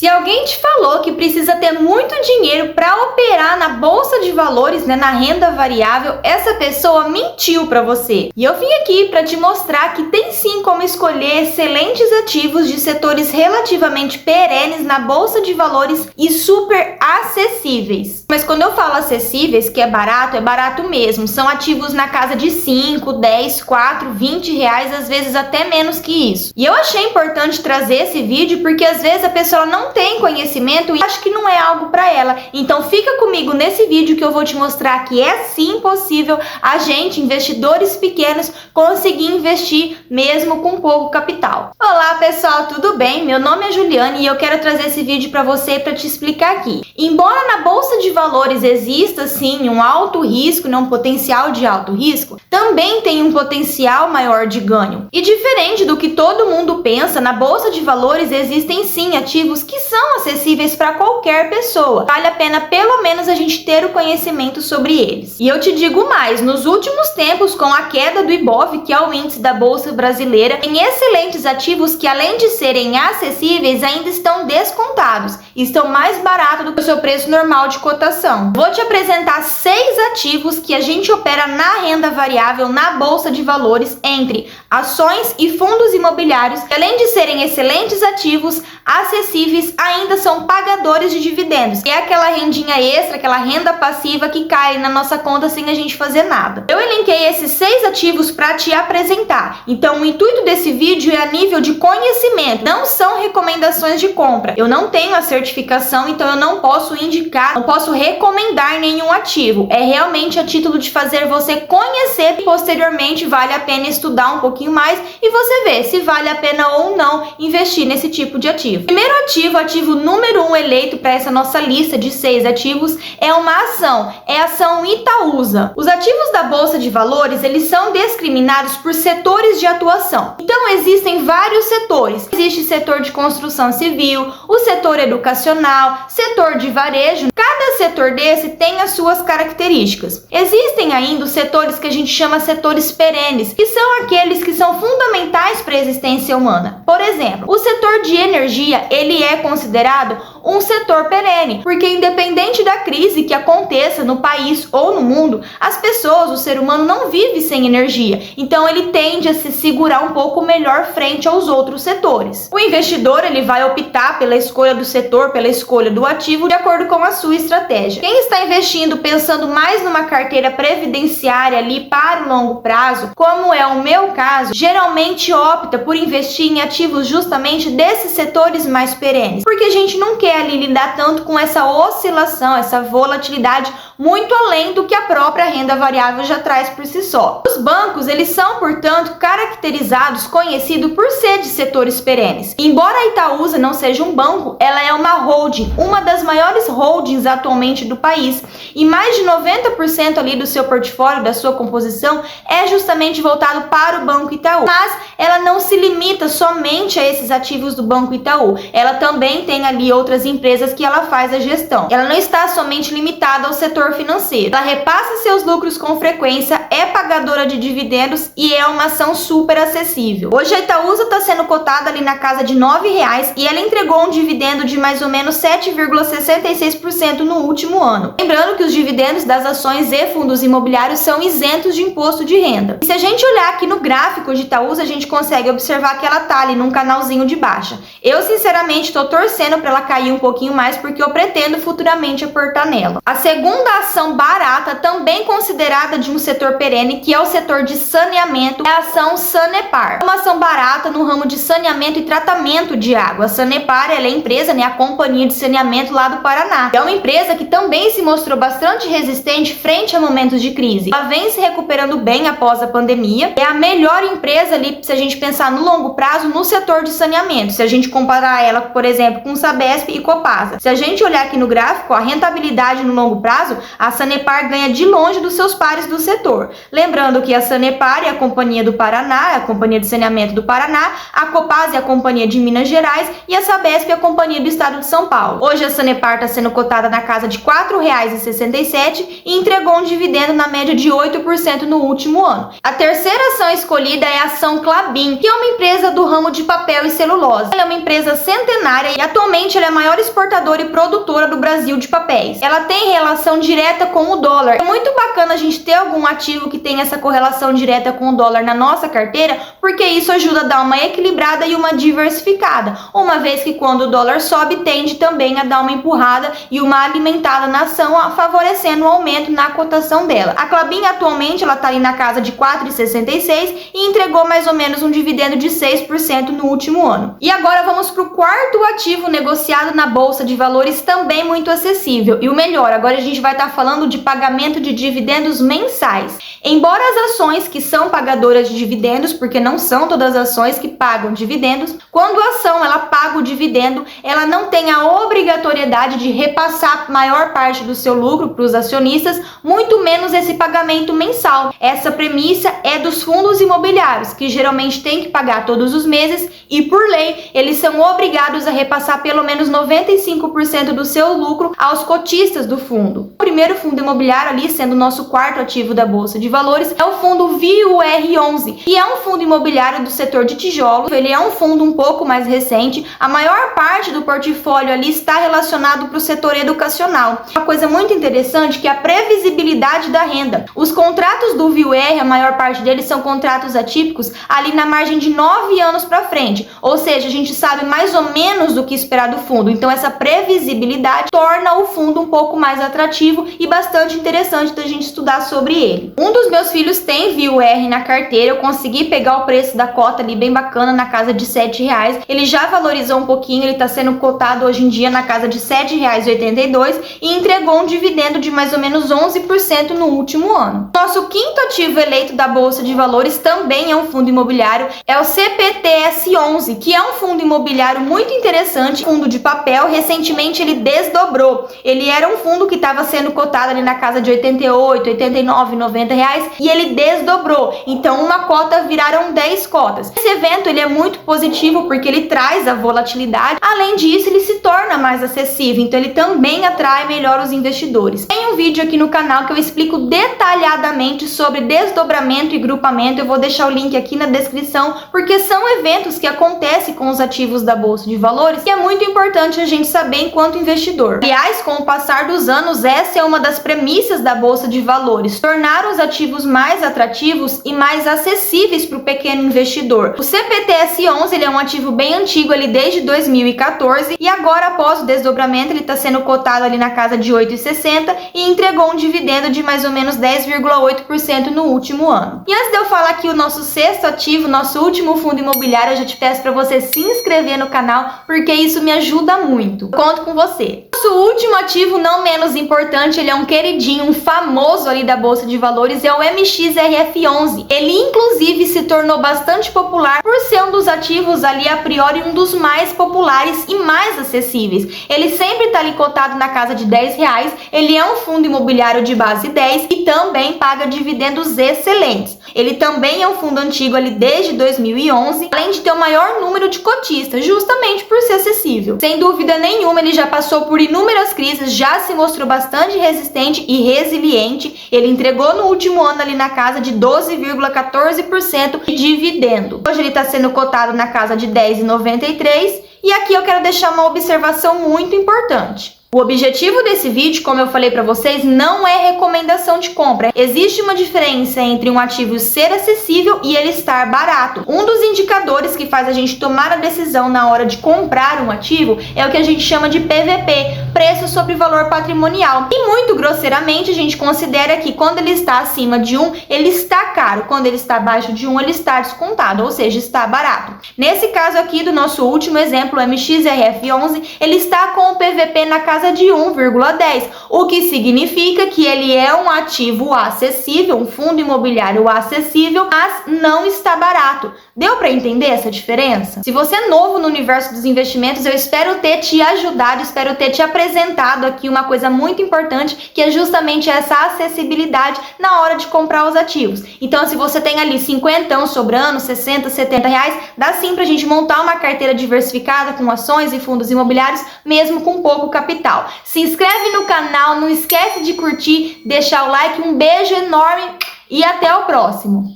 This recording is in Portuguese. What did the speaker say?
Se alguém te falou que precisa ter muito dinheiro para operar na bolsa de valores, na renda variável, essa pessoa mentiu para você. E eu vim aqui para te mostrar que tem sim como escolher excelentes ativos de setores relativamente perenes na bolsa de valores e super acessíveis. Mas quando eu falo acessíveis, que é barato mesmo. São ativos na casa de 5, 10, 4, 20 reais, às vezes até menos que isso. E eu achei importante trazer esse vídeo porque às vezes a pessoa não tem conhecimento e acha que não é algo para ela. Então fica comigo nesse vídeo que eu vou te mostrar que é sim possível a gente, investidores pequenos, conseguir investir mesmo com pouco capital. Olá pessoal, tudo bem? Meu nome é Juliane e eu quero trazer esse vídeo para você para te explicar aqui. Embora na bolsa de valores exista sim um alto risco, um potencial de alto risco, também tem um potencial maior de ganho. E diferente do que todo mundo pensa, na bolsa de valores existem sim ativos que são acessíveis para qualquer pessoa. Vale a pena pelo menos a gente ter o conhecimento sobre eles. E eu te digo mais, nos últimos tempos, com a queda do Ibov, que é o índice da bolsa brasileira, tem excelentes ativos que além de serem acessíveis, ainda estão descontados. Estão mais baratos do que o seu preço normal de cotação. Vou te apresentar 6 ativos que a gente opera na renda variável na bolsa de valores entre ações e fundos imobiliários, que além de serem excelentes ativos, acessíveis, ainda são pagadores de dividendos. É aquela rendinha extra, aquela renda passiva que cai na nossa conta sem a gente fazer nada. Eu elenquei esses 6 ativos para te apresentar. Então o intuito desse vídeo é a nível de conhecimento, não são recomendações de compra. Eu não tenho a certificação, então eu não posso indicar, não posso recomendar nenhum ativo. É realmente a título de fazer você conhecer e posteriormente vale a pena estudar um pouquinho mais e você ver se vale a pena ou não investir nesse tipo de ativo. Primeiro ativo número 1 eleito para essa nossa lista de 6 ativos é uma ação, é a ação Itaúsa. Os ativos da bolsa de valores, eles são discriminados por setores de atuação. Então existem vários setores. Existe setor de construção civil, o setor educacional, setor de varejo. Cada setor desse tem as suas características. Existem ainda os setores que a gente chama setores perenes, que são aqueles que são fundamentais para a existência humana. Por exemplo, o setor de energia, ele é considerado um setor perene, porque independente da crise que aconteça no país ou no mundo, as pessoas, o ser humano não vive sem energia. Então ele tende a se segurar um pouco melhor frente aos outros setores. O investidor, ele vai optar pela escolha do setor, pela escolha do ativo, de acordo com a sua estratégia. Quem está investindo pensando mais numa carteira previdenciária ali para o longo prazo, como é o meu caso, geralmente opta por investir em ativos justamente desses setores mais perenes, porque a gente não quer ali lidar tanto com essa oscilação, essa volatilidade muito além do que a própria renda variável já traz por si só. Os bancos, eles são, portanto, caracterizados, conhecidos por ser de setores perenes. Embora a Itaúsa não seja um banco, ela é uma holding, uma das maiores holdings atualmente do país, e mais de 90% ali do seu portfólio, da sua composição, é justamente voltado para o Banco Itaú. Mas ela não se limita somente a esses ativos do Banco Itaú. Ela também tem ali outras empresas que ela faz a gestão. Ela não está somente limitada ao setor financeiro. Ela repassa seus lucros com frequência, é pagadora de dividendos e é uma ação super acessível. Hoje a Itaúsa está sendo cotada ali na casa de R$9 e ela entregou um dividendo de mais ou menos 7,66% no último ano. Lembrando que os dividendos das ações e fundos imobiliários são isentos de imposto de renda. E se a gente olhar aqui no gráfico de Itaúsa, a gente consegue observar que ela tá ali num canalzinho de baixa. Eu sinceramente estou torcendo para ela cair um pouquinho mais porque eu pretendo futuramente aportar nela. A segunda ação barata, também considerada de um setor perene, que é o setor de saneamento, é a ação Sanepar. É uma ação barata no ramo de saneamento e tratamento de água. A Sanepar, ela é a empresa, a companhia de saneamento lá do Paraná. É uma empresa que também se mostrou bastante resistente frente a momentos de crise. Ela vem se recuperando bem após a pandemia. É a melhor empresa ali, se a gente pensar no longo prazo, no setor de saneamento. Se a gente comparar ela, por exemplo, com Sabesp e Copasa. Se a gente olhar aqui no gráfico, a rentabilidade no longo prazo, a Sanepar ganha de longe dos seus pares do setor. investidor. Lembrando que a Sanepar é a Companhia do Paraná, a Companhia de Saneamento do Paraná, a Copasa é a Companhia de Minas Gerais e a Sabesp é a Companhia do Estado de São Paulo. Hoje a Sanepar está sendo cotada na casa de R$ 4,67 e entregou um dividendo na média de 8% no último ano. A terceira ação escolhida é a ação Klabin, que é uma empresa do ramo de papel e celulose. Ela é uma empresa centenária e atualmente ela é a maior exportadora e produtora do Brasil de papéis. Ela tem relação direta com o dólar. É muito bacana a gente ter algum ativo que tem essa correlação direta com o dólar na nossa carteira, porque isso ajuda a dar uma equilibrada e uma diversificada, uma vez que quando o dólar sobe, tende também a dar uma empurrada e uma alimentada na ação, favorecendo o aumento na cotação dela. A Klabin atualmente ela está ali na casa de R$ 4,66 e entregou mais ou menos um dividendo de 6% no último ano. E agora vamos para o quarto ativo negociado na Bolsa de Valores, também muito acessível. E o melhor, agora a gente vai estar falando de pagamento de dividendos mensais. Embora as ações que são pagadoras de dividendos, porque não são todas as ações que pagam dividendos, quando a ação ela paga o dividendo, ela não tem a obrigatoriedade de repassar a maior parte do seu lucro para os acionistas, muito menos esse pagamento mensal. Essa premissa é dos fundos imobiliários, que geralmente têm que pagar todos os meses e, por lei, eles são obrigados a repassar pelo menos 95% do seu lucro aos cotistas do fundo. O primeiro fundo imobiliário ali, sendo o nosso quarto ativo da Bolsa de Valores, é o fundo VUR11, que é um fundo imobiliário do setor de tijolo. Ele é um fundo um pouco mais recente. A maior parte do portfólio ali está relacionado para o setor educacional. Uma coisa muito interessante que é a previsibilidade da renda. Os contratos do VUR, a maior parte deles são contratos atípicos ali na margem de 9 anos para frente, ou seja, a gente sabe mais ou menos do que esperar do fundo. Então essa previsibilidade torna o fundo um pouco mais atrativo e bastante interessante da gente estudar sobre ele. Um dos meus filhos tem VUR na carteira, eu consegui pegar o preço da cota ali bem bacana, na casa de R$ 7,00. Ele já valorizou um pouquinho, ele está sendo cotado hoje em dia na casa de R$ 7,82 e entregou um dividendo de mais ou menos 11% no último ano. Nosso quinto ativo eleito da Bolsa de Valores também é um fundo imobiliário, é o CPTS11, que é um fundo imobiliário muito interessante, fundo de papel. Recentemente ele desdobrou. Ele era um fundo que estava sendo cotado ali na casa de 88, 89, 90 reais e ele desdobrou. Então uma cota viraram 10 cotas. Esse evento ele é muito positivo porque ele traz a volatilidade. Além disso, ele se torna mais acessível, então ele também atrai melhor os investidores. Tem um vídeo aqui no canal que eu explico detalhadamente sobre desdobramento e grupamento. Eu vou deixar o link aqui na descrição, porque são eventos que acontecem com os ativos da Bolsa de Valores e é muito importante a gente saber enquanto investidor. Aliás, com o passar dos anos, essa é uma das premissas da Bolsa de Valores, tornar os ativos mais atrativos e mais acessíveis para o pequeno investidor. O CPTS11 ele é um ativo bem antigo ali desde 2014 e agora, após o desdobramento, ele está sendo cotado ali na casa de 8,60 e entregou um dividendo de mais ou menos 10,8% no último ano. E antes de eu falar aqui o nosso sexto ativo, nosso último fundo imobiliário, eu já te peço para você se inscrever no canal, porque isso me ajuda muito. Conto com você. Nosso último ativo, não menos importante, ele é um queridinho, um famoso ali da Bolsa de Valores, é o MXRF11. Ele inclusive se tornou bastante popular por ser um dos ativos ali a priori um dos mais populares e mais acessíveis. Ele sempre está ali cotado na casa de R$10. Ele é um fundo imobiliário de base 10 e também paga dividendos excelentes. Ele também é um fundo antigo ali desde 2011, além de ter o maior número de cotistas, justamente por ser acessível. Sem dúvida nenhuma, ele já passou por inúmeras crises, já se mostrou bastante resistente e resiliente. Ele entregou no último ano ali na casa de 12,14% de dividendo. Hoje ele está sendo cotado na casa de R$10,93 e aqui eu quero deixar uma observação muito importante. O objetivo desse vídeo, como eu falei para vocês, não é recomendação de compra. Existe uma diferença entre um ativo ser acessível e ele estar barato. Um dos indicadores que faz a gente tomar a decisão na hora de comprar um ativo é o que a gente chama de PVP, preço sobre valor patrimonial. E muito grosseiramente a gente considera que quando ele está acima de 1, ele está caro. Quando ele está abaixo de 1, ele está descontado, ou seja, está barato. Nesse caso aqui do nosso último exemplo, o MXRF11, ele está com o PVP na casa de 1,10, o que significa que ele é um ativo acessível, um fundo imobiliário acessível, mas não está barato. Deu para entender essa diferença? Se você é novo no universo dos investimentos, eu espero ter te ajudado, espero ter te apresentado apresentado aqui uma coisa muito importante, que é justamente essa acessibilidade na hora de comprar os ativos. Então, se você tem ali 50 sobrando, 60, 70 reais, dá sim pra gente montar uma carteira diversificada com ações e fundos imobiliários, mesmo com pouco capital. Se inscreve no canal, não esquece de curtir, deixar o like, um beijo enorme e até o próximo!